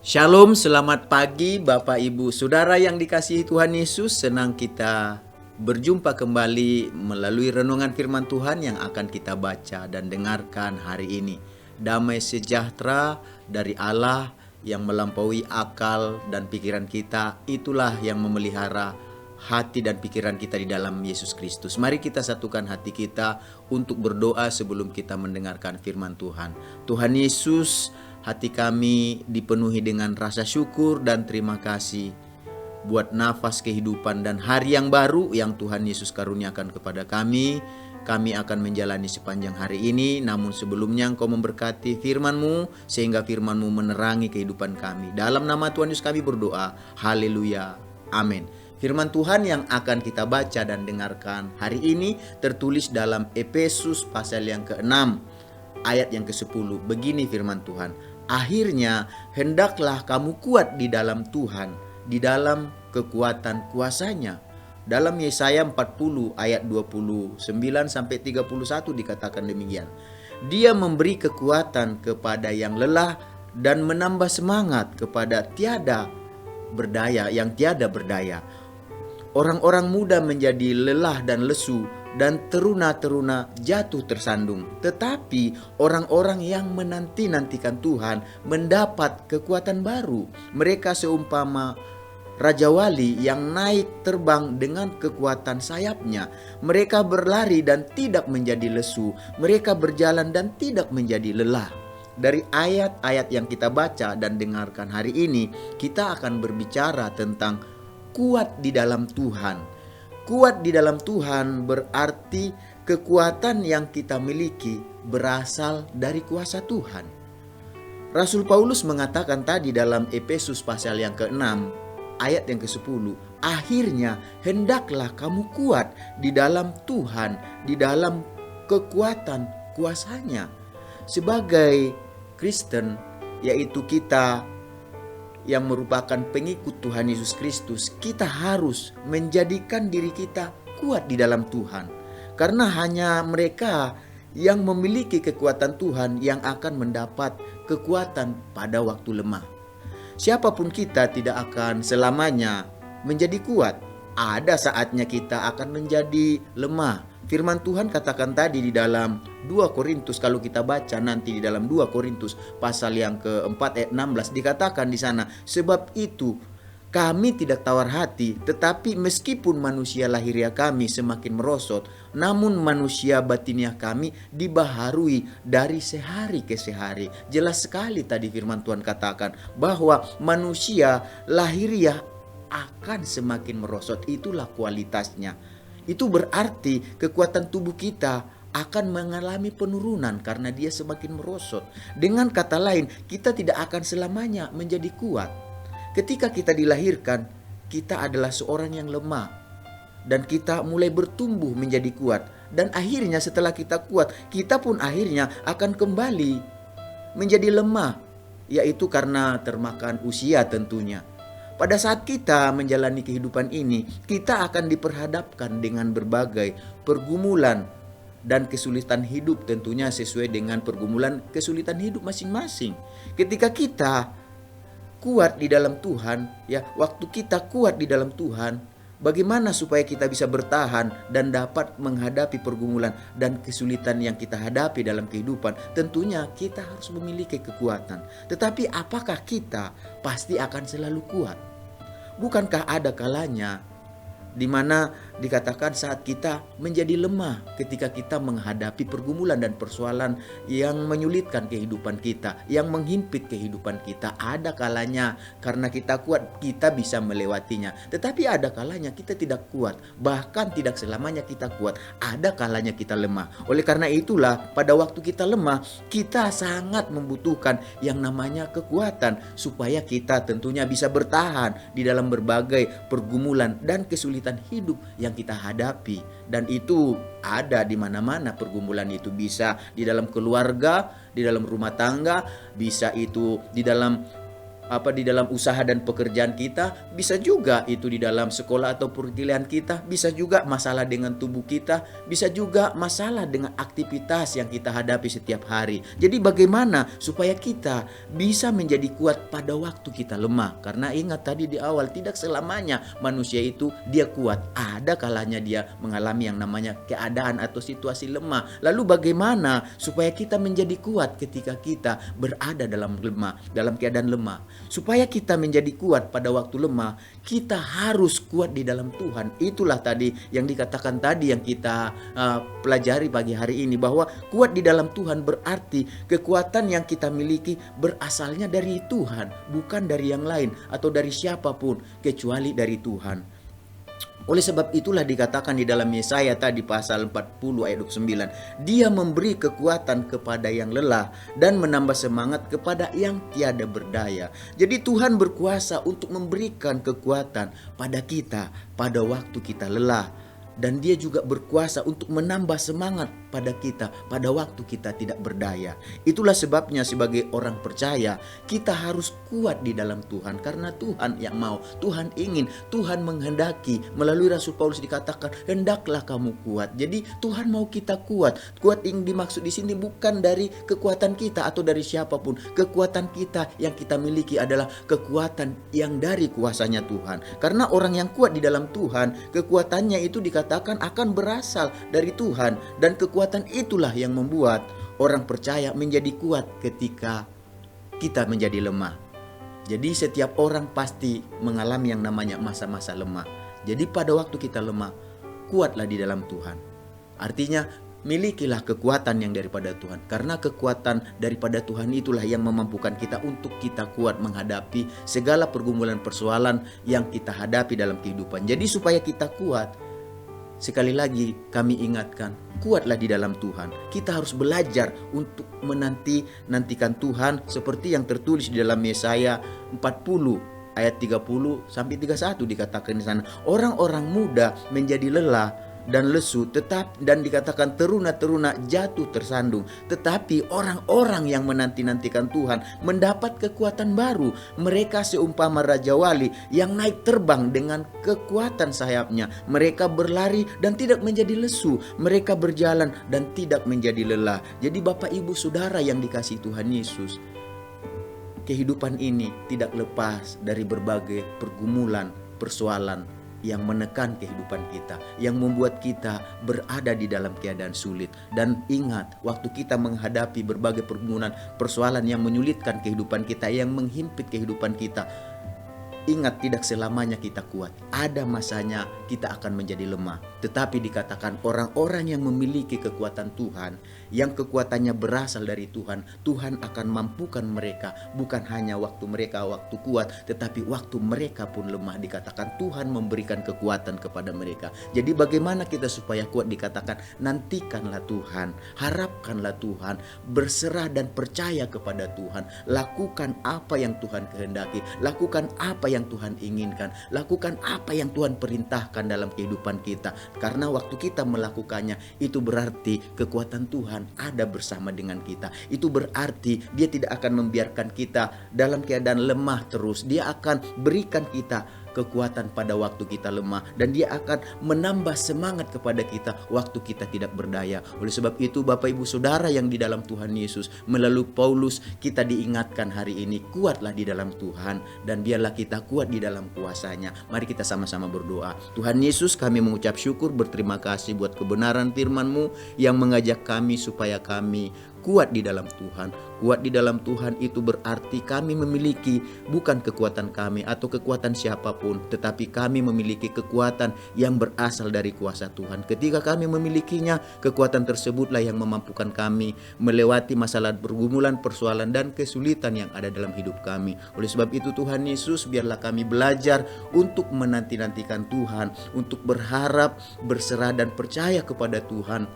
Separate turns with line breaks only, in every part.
Shalom, selamat pagi Bapak Ibu Saudara yang dikasihi Tuhan Yesus. Senang kita berjumpa kembali melalui renungan firman Tuhan yang akan kita baca dan dengarkan hari ini. Damai sejahtera dari Allah yang melampaui akal dan pikiran kita, itulah yang memelihara hati dan pikiran kita di dalam Yesus Kristus. Mari kita satukan hati kita untuk berdoa sebelum kita mendengarkan firman Tuhan. Tuhan Yesus, hati kami dipenuhi dengan rasa syukur dan terima kasih buat nafas kehidupan dan hari yang baru yang Tuhan Yesus karuniakan kepada kami. Kami akan menjalani sepanjang hari ini, namun sebelumnya Engkau memberkati firman-Mu sehingga firman-Mu menerangi kehidupan kami. Dalam nama Tuhan Yesus kami berdoa. Haleluya. Amin. Firman Tuhan yang akan kita baca dan dengarkan hari ini tertulis dalam Efesus pasal yang ke-6 ayat yang ke-10. Begini firman Tuhan. Akhirnya hendaklah kamu kuat di dalam Tuhan, di dalam kekuatan kuasa-Nya. Dalam Yesaya 40 ayat 29 sampai 31 dikatakan demikian. Dia memberi kekuatan kepada yang lelah dan menambah semangat kepada yang tiada berdaya. Orang-orang muda menjadi lelah dan lesu, dan teruna-teruna jatuh tersandung. Tetapi orang-orang yang menanti-nantikan Tuhan mendapat kekuatan baru. Mereka seumpama Raja Wali yang naik terbang dengan kekuatan sayapnya. Mereka berlari dan tidak menjadi lesu. Mereka berjalan dan tidak menjadi lelah. Dari ayat-ayat yang kita baca dan dengarkan hari ini, kita akan berbicara tentang kuat di dalam Tuhan. Kuat di dalam Tuhan berarti kekuatan yang kita miliki berasal dari kuasa Tuhan. Rasul Paulus mengatakan tadi dalam Efesus pasal yang ke-6 ayat yang ke-10. Akhirnya hendaklah kamu kuat di dalam Tuhan, di dalam kekuatan kuasa-Nya. Sebagai Kristen, yaitu kita yang merupakan pengikut Tuhan Yesus Kristus, kita harus menjadikan diri kita kuat di dalam Tuhan. Karena hanya mereka yang memiliki kekuatan Tuhan yang akan mendapat kekuatan pada waktu lemah. Siapapun kita tidak akan selamanya menjadi kuat. Ada saatnya kita akan menjadi lemah. Firman Tuhan katakan tadi di dalam 2 Korintus, kalau kita baca nanti di dalam 2 Korintus pasal yang ke-4 ayat 16 dikatakan di sana, sebab itu kami tidak tawar hati, tetapi meskipun manusia lahiriah kami semakin merosot, namun manusia batiniah kami dibaharui dari sehari ke sehari. Jelas sekali tadi firman Tuhan katakan bahwa manusia lahiriah akan semakin merosot, itulah kualitasnya. Itu berarti kekuatan tubuh kita akan mengalami penurunan karena dia semakin merosot. Dengan kata lain, kita tidak akan selamanya menjadi kuat. Ketika kita dilahirkan, kita adalah seorang yang lemah. Dan kita mulai bertumbuh menjadi kuat. Dan akhirnya setelah kita kuat, kita pun akhirnya akan kembali menjadi lemah. Yaitu karena termakan usia tentunya. Pada saat kita menjalani kehidupan ini, kita akan diperhadapkan dengan berbagai pergumulan dan kesulitan hidup, tentunya sesuai dengan pergumulan kesulitan hidup masing-masing. Ketika kita kuat di dalam Tuhan, waktu kita kuat di dalam Tuhan, bagaimana supaya kita bisa bertahan dan dapat menghadapi pergumulan dan kesulitan yang kita hadapi dalam kehidupan? Tentunya kita harus memiliki kekuatan. Tetapi apakah kita pasti akan selalu kuat? Bukankah ada kalanya di mana dikatakan saat kita menjadi lemah ketika kita menghadapi pergumulan dan persoalan yang menyulitkan kehidupan kita, yang menghimpit kehidupan kita. Ada kalanya karena kita kuat kita bisa melewatinya, tetapi ada kalanya kita tidak kuat, bahkan tidak selamanya kita kuat. Ada kalanya kita lemah. Oleh karena itulah pada waktu kita lemah, kita sangat membutuhkan yang namanya kekuatan supaya kita tentunya bisa bertahan di dalam berbagai pergumulan dan kesulitan hidup yang kita hadapi. Dan itu ada di mana-mana pergumulan itu, bisa di dalam keluarga, di dalam rumah tangga, bisa itu di dalam di dalam usaha dan pekerjaan kita, bisa juga itu di dalam sekolah atau perkuliahan kita, bisa juga masalah dengan tubuh kita, bisa juga masalah dengan aktivitas yang kita hadapi setiap hari. Jadi bagaimana supaya kita bisa menjadi kuat pada waktu kita lemah? Karena ingat tadi di awal, tidak selamanya manusia itu dia kuat. Ada kalanya dia mengalami yang namanya keadaan atau situasi lemah. Lalu bagaimana supaya kita menjadi kuat ketika kita berada dalam keadaan lemah? Supaya kita menjadi kuat pada waktu lemah, kita harus kuat di dalam Tuhan. Itulah tadi yang dikatakan tadi yang kita pelajari pagi hari ini, bahwa kuat di dalam Tuhan berarti kekuatan yang kita miliki berasalnya dari Tuhan, bukan dari yang lain atau dari siapapun kecuali dari Tuhan. Oleh sebab itulah dikatakan di dalam Yesaya tadi pasal 40 ayat 29, Dia memberi kekuatan kepada yang lelah dan menambah semangat kepada yang tiada berdaya. Jadi Tuhan berkuasa untuk memberikan kekuatan pada kita pada waktu kita lelah. Dan Dia juga berkuasa untuk menambah semangat pada kita pada waktu kita tidak berdaya. Itulah sebabnya sebagai orang percaya kita harus kuat di dalam Tuhan, karena Tuhan yang mau, Tuhan ingin, Tuhan menghendaki. Melalui Rasul Paulus dikatakan, hendaklah kamu kuat. Jadi Tuhan mau kita kuat. Kuat yang dimaksud di sini bukan dari kekuatan kita atau dari siapapun. Kekuatan kita yang kita miliki adalah kekuatan yang dari kuasanya Tuhan. Karena orang yang kuat di dalam Tuhan, kekuatannya itu dikatakan akan berasal dari Tuhan, dan kekuatan itulah yang membuat orang percaya menjadi kuat ketika kita menjadi lemah. Jadi setiap orang pasti mengalami yang namanya masa-masa lemah. Jadi pada waktu kita lemah, kuatlah di dalam Tuhan. Artinya milikilah kekuatan yang daripada Tuhan, karena kekuatan daripada Tuhan itulah yang memampukan kita untuk kita kuat menghadapi segala pergumulan persoalan yang kita hadapi dalam kehidupan. Jadi supaya kita kuat, sekali lagi kami ingatkan, kuatlah di dalam Tuhan. Kita harus belajar untuk menantikan Tuhan seperti yang tertulis di dalam Yesaya 40 ayat 30 sampai 31 dikatakan di sana. Orang-orang muda menjadi lelah dan lesu, dan dikatakan teruna-teruna jatuh tersandung. Tetapi orang-orang yang menanti-nantikan Tuhan mendapat kekuatan baru. Mereka seumpama Raja Wali yang naik terbang dengan kekuatan sayapnya. Mereka berlari dan tidak menjadi lesu. Mereka berjalan dan tidak menjadi lelah. Jadi Bapak Ibu Saudara yang dikasihi Tuhan Yesus, kehidupan ini tidak lepas dari berbagai pergumulan, persoalan yang menekan kehidupan kita, yang membuat kita berada di dalam keadaan sulit. Dan ingat, waktu kita menghadapi berbagai pergumulan, persoalan yang menyulitkan kehidupan kita, yang menghimpit kehidupan kita, ingat, tidak selamanya kita kuat. Ada masanya kita akan menjadi lemah. Tetapi dikatakan orang-orang yang memiliki kekuatan Tuhan, yang kekuatannya berasal dari Tuhan, Tuhan akan mampukan mereka. Bukan hanya waktu mereka waktu kuat, tetapi waktu mereka pun lemah. Dikatakan Tuhan memberikan kekuatan kepada mereka. Jadi bagaimana kita supaya kuat? Dikatakan nantikanlah Tuhan, harapkanlah Tuhan, berserah dan percaya kepada Tuhan. Lakukan apa yang Tuhan kehendaki, lakukan apa yang Tuhan inginkan, lakukan apa yang Tuhan perintahkan dalam kehidupan kita. Karena waktu kita melakukannya, itu berarti kekuatan Tuhan ada bersama dengan kita. Itu berarti Dia tidak akan membiarkan kita dalam keadaan lemah terus. Dia akan berikan kita kekuatan pada waktu kita lemah, dan Dia akan menambah semangat kepada kita waktu kita tidak berdaya. Oleh sebab itu Bapak Ibu Saudara yang di dalam Tuhan Yesus, melalui Paulus kita diingatkan hari ini, kuatlah di dalam Tuhan dan biarlah kita kuat di dalam kuasa-Nya. Mari kita sama-sama berdoa. Tuhan Yesus, kami mengucap syukur, berterima kasih buat kebenaran firman-Mu yang mengajak kami supaya kami kuat di dalam Tuhan. Kuat di dalam Tuhan itu berarti kami memiliki bukan kekuatan kami atau kekuatan siapapun, tetapi kami memiliki kekuatan yang berasal dari kuasa Tuhan. Ketika kami memilikinya, kekuatan tersebutlah yang memampukan kami melewati masalah, pergumulan, persoalan, dan kesulitan yang ada dalam hidup kami. Oleh sebab itu Tuhan Yesus, biarlah kami belajar untuk menanti-nantikan Tuhan, untuk berharap, berserah dan percaya kepada Tuhan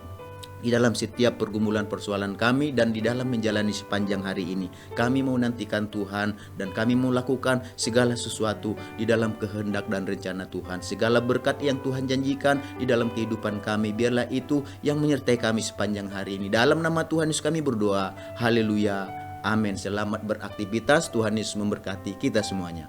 di dalam setiap pergumulan persoalan kami dan di dalam menjalani sepanjang hari ini. Kami mau nantikan Tuhan dan kami mau lakukan segala sesuatu di dalam kehendak dan rencana Tuhan. Segala berkat yang Tuhan janjikan di dalam kehidupan kami, biarlah itu yang menyertai kami sepanjang hari ini. Dalam nama Tuhan Yesus kami berdoa. Haleluya. Amin. Selamat beraktivitas. Tuhan Yesus memberkati kita semuanya.